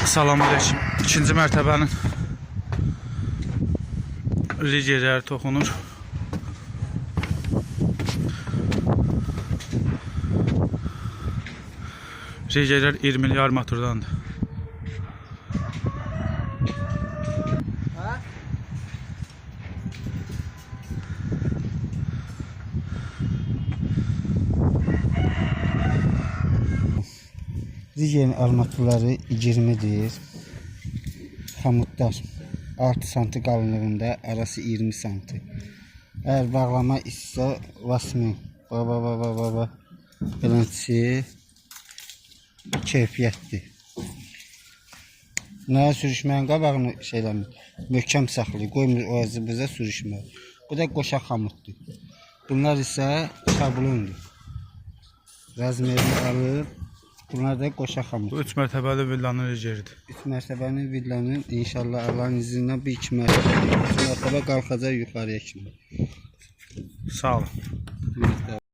Salamünaleyküm. İkinci mərtəbənin rigerləri toxunur. Rigerlər 20 yarmaturdandır. Rigerin armaturları 20'dir. Xamutlar 6 santi qalınlığında, arası 20 santi. Eğer bağlama ise vasmi baba beləncə keyfiyyətdir. Naya sürüşməyin qabağını möhkəm saxlayır, qoymur o azı-buza sürüşmür. Bu da qoşa xamutdur. Bunlar ise şablondur. Razmerini alır. Bunlar da qoşa xamut. Bu 3 mərtəbəli villanın rigeridir. 3 mərtəbənin villanın inşallah Allah'ın izniyle bir 2 mərtəbə qalxacaq yuxarıya kimi. Sağ olun.